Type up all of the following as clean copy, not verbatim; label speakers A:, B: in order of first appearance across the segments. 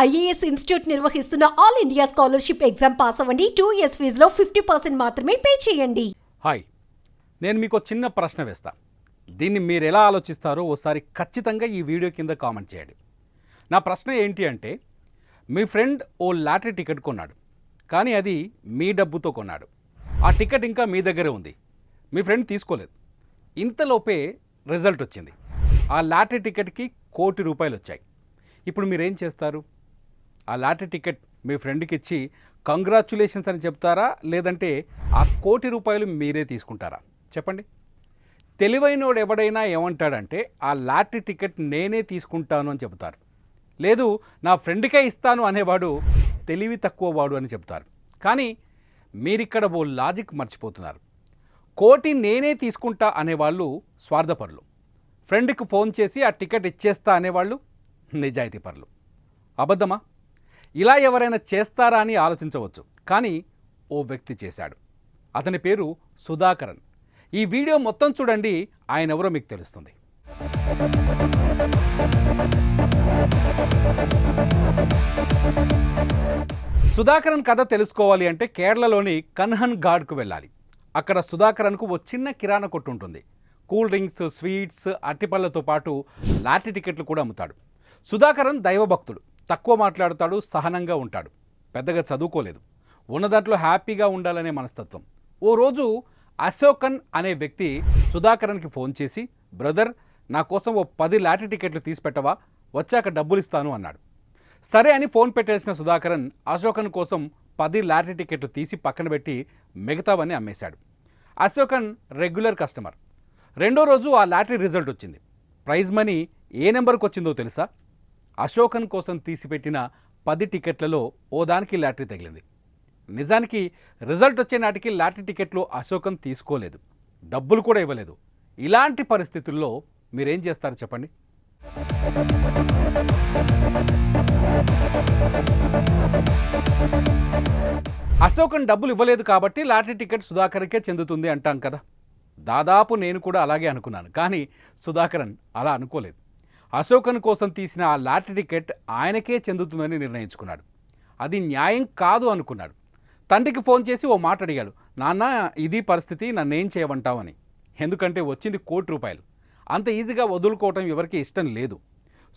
A: IAS institute నిర్వహిస్తున్న all India scholarship exam pass అవ్వండి. 2 years ఫీజులో 50% మాత్రమే పే చేయండి.
B: హాయ్, నేను మీకు చిన్న ప్రశ్న వేస్తా. దీన్ని మీరు ఎలా ఆలోచిస్తారో ఓసారి ఖచ్చితంగా ఈ వీడియో కింద కామెంట్ చేయండి. నా ప్రశ్న ఏంటి అంటే, మీ ఫ్రెండ్ ఓ లాటరీ టికెట్ కొన్నాడు, కానీ అది మీ డబ్బుతో కొన్నాడు. ఆ టికెట్ ఇంకా మీ దగ్గరే ఉంది, మీ ఫ్రెండ్ తీసుకోలేదు. ఇంతలోపే రిజల్ట్ వచ్చింది. ఆ లాటరీ టికెట్కి ₹1,00,00,000 వచ్చాయి. ఇప్పుడు మీరేం చేస్తారు? ఆ లాటరీ టికెట్ మీ ఫ్రెండ్కి ఇచ్చి కంగ్రాచ్యులేషన్స్ అని చెప్తారా, లేదంటే ఆ ₹1,00,00,000 మీరే తీసుకుంటారా? చెప్పండి. తెలివైనోడు ఎవడైనా ఏమంటాడంటే, ఆ లాటరీ టికెట్ నేనే తీసుకుంటాను అని చెబుతారు. లేదు, నా ఫ్రెండ్కే ఇస్తాను అనేవాడు తెలివి తక్కువ వాడు అని చెప్తారు. కానీ మీరిక్కడ ఓ లాజిక్ మర్చిపోతున్నారు. 1,00,00,000 నేనే తీసుకుంటా అనేవాళ్ళు స్వార్థపరులు. ఫ్రెండ్కి ఫోన్ చేసి ఆ టికెట్ ఇచ్చేస్తా అనేవాళ్ళు నిజాయితీ పరులు. అబద్ధమా? ఇలా ఎవరైనా చేస్తారా అని ఆలోచించవచ్చు, కానీ ఓ వ్యక్తి చేశాడు. అతని పేరు సుధాకరన్. ఈ వీడియో మొత్తం చూడండి, ఆయన ఎవరో మీకు తెలుస్తుంది. సుధాకరన్ కథ తెలుసుకోవాలి అంటే కేరళలోని కన్హన్ ఘాట్కు వెళ్ళాలి. అక్కడ సుధాకరన్కు ఓ చిన్న కిరాణా కొట్టు ఉంటుంది. కూల్ డ్రింక్స్, స్వీట్స్, అరటిపళ్ళతో పాటు లాటరీ టికెట్లు కూడా అమ్ముతాడు. సుధాకరన్ దైవభక్తుడు, తక్కువ మాట్లాడుతాడు, సహనంగా ఉంటాడు. పెద్దగా చదువుకోలేదు, ఉన్న దాంట్లో హ్యాపీగా ఉండాలనే మనస్తత్వం. ఓ రోజు అశోకన్ అనే వ్యక్తి సుధాకరన్కి ఫోన్ చేసి, బ్రదర్, నా కోసం ఓ 10 లాటరీ టికెట్లు తీసి పెట్టవా, వచ్చాక డబ్బులు ఇస్తాను అన్నాడు. సరే అని ఫోన్ పెట్టేసిన సుధాకరన్ అశోకన్ కోసం 10 లాటరీ టికెట్లు తీసి పక్కన పెట్టి మిగతావన్నీ అమ్మేశాడు. Ashokan regular customer. రెండో రోజు ఆ లాటరీ రిజల్ట్ వచ్చింది. ప్రైజ్ మనీ ఏ నెంబర్కి వచ్చిందో తెలుసా? అశోకన్ కోసం తీసిపెట్టిన 10 టికెట్లలో ఓ దానికి లాటరీ తగిలింది. నిజానికి రిజల్ట్ వచ్చే నాటికి లాటరీ టికెట్లు అశోకన్ తీసుకోలేదు, డబ్బులు కూడా ఇవ్వలేదు. ఇలాంటి పరిస్థితుల్లో మీరేం చేస్తారు చెప్పండి? అశోకన్ డబ్బులు ఇవ్వలేదు కాబట్టి లాటరీ టికెట్ సుధాకర్కే చెందుతుంది అంటాం కదా. దాదాపు నేను కూడా అలాగే అనుకున్నాను, కానీ సుధాకరన్ అలా అనుకోలేదు. అశోకన్ కోసం తీసిన ఆ లాటరీ టికెట్ ఆయనకే చెందుతుందని నిర్ణయించుకున్నాడు. అది న్యాయం కాదు అనుకున్నాడు. తండ్రికి ఫోన్ చేసి ఓ మాట అడిగాడు, నాన్న, ఇది పరిస్థితి, నన్నేం చేయమంటావు అని. ఎందుకంటే వచ్చింది ₹1,00,00,000. అంత ఈజీగా వదులుకోవటం ఎవరికి ఇష్టం లేదు.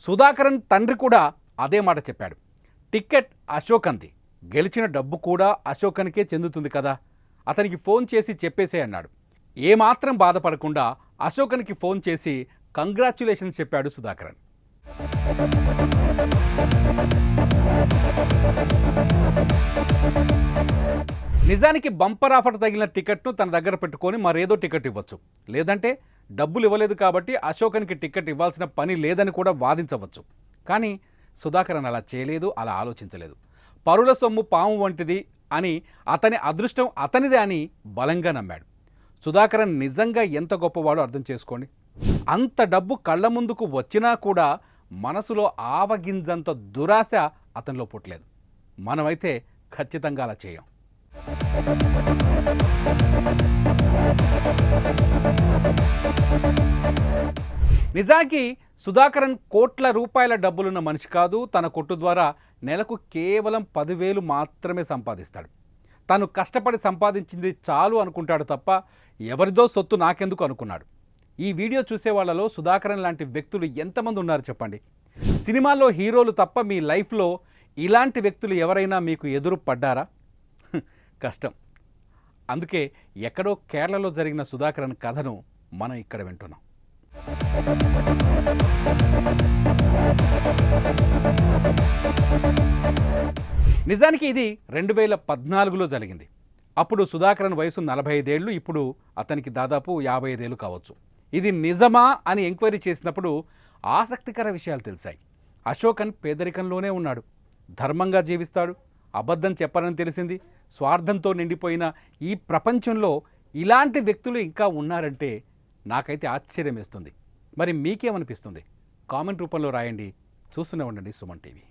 B: సుధాకరన్ తండ్రి కూడా అదే మాట చెప్పాడు. టికెట్ అశోకన్ది, గెలిచిన డబ్బు కూడా అశోకన్కే చెందుతుంది కదా, అతనికి ఫోన్ చేసి చెప్పేసే అన్నాడు. ఏమాత్రం బాధపడకుండా అశోకన్కి ఫోన్ చేసి కంగ్రాచ్యులేషన్స్ చెప్పాడు సుధాకరన్. నిజానికి బంపర్ ఆఫర్ తగిలిన టికెట్ను తన దగ్గర పెట్టుకొని మరేదో టికెట్ ఇవ్వచ్చు, లేదంటే డబ్బులు ఇవ్వలేదు కాబట్టి అశోకన్కి టికెట్ ఇవ్వాల్సిన పని లేదని కూడా వాదించవచ్చు. కానీ సుధాకరన్ అలా చేయలేదు, అలా ఆలోచించలేదు. పరుల సొమ్ము పాము వంటిది అని, అతని అదృష్టం అతనిదే అని బలంగా నమ్మాడు. సుధాకరన్ నిజంగా ఎంత గొప్పవాడో అర్థం చేసుకోండి. అంత డబ్బు కళ్ళ ముందుకు వచ్చినా కూడా మనసులో ఆవగింజంత దురాశ అతనిలో పుట్టలేదు. మనమైతే ఖచ్చితంగా అలా చేయం. నిజానికి సుధాకరన్ కోట్ల రూపాయల డబ్బులున్న మనిషి కాదు. తన కొట్టు ద్వారా నెలకు కేవలం 10,000 మాత్రమే సంపాదిస్తాడు. తను కష్టపడి సంపాదించింది చాలు అనుకుంటాడు తప్ప ఎవరిదో సొత్తు నాకెందుకు అనుకున్నాడు. ఈ వీడియో చూసే వాళ్ళలో సుధాకరన్ లాంటి వ్యక్తులు ఎంతమంది ఉన్నారు చెప్పండి? సినిమాల్లో హీరోలు తప్ప మీ లైఫ్లో ఇలాంటి వ్యక్తులు ఎవరైనా మీకు ఎదురు పడ్డారా? కష్టం. అందుకే ఎక్కడో కేరళలో జరిగిన సుధాకరన్ కథను మనం ఇక్కడ వింటున్నాం. నిజానికి ఇది 2014లో జరిగింది. అప్పుడు సుధాకరన్ వయసు 45 ఏళ్ళు, ఇప్పుడు అతనికి దాదాపు 55 ఏళ్ళు కావచ్చు. ఇది నిజమా అని ఎంక్వైరీ చేసినప్పుడు ఆసక్తికర విషయాలు తెలిసాయి. అశోకన్ పేదరికంలోనే ఉన్నాడు, ధర్మంగా జీవిస్తాడు, అబద్ధం చెప్పరని తెలిసింది. స్వార్థంతో నిండిపోయిన ఈ ప్రపంచంలో ఇలాంటి వ్యక్తులు ఇంకా ఉన్నారంటే నాకైతే ఆశ్చర్యం వేస్తుంది. మరి మీకేమనిపిస్తుంది? కామెంట్ రూపంలో రాయండి. చూస్తూనే ఉండండి సుమన్ టీవీ.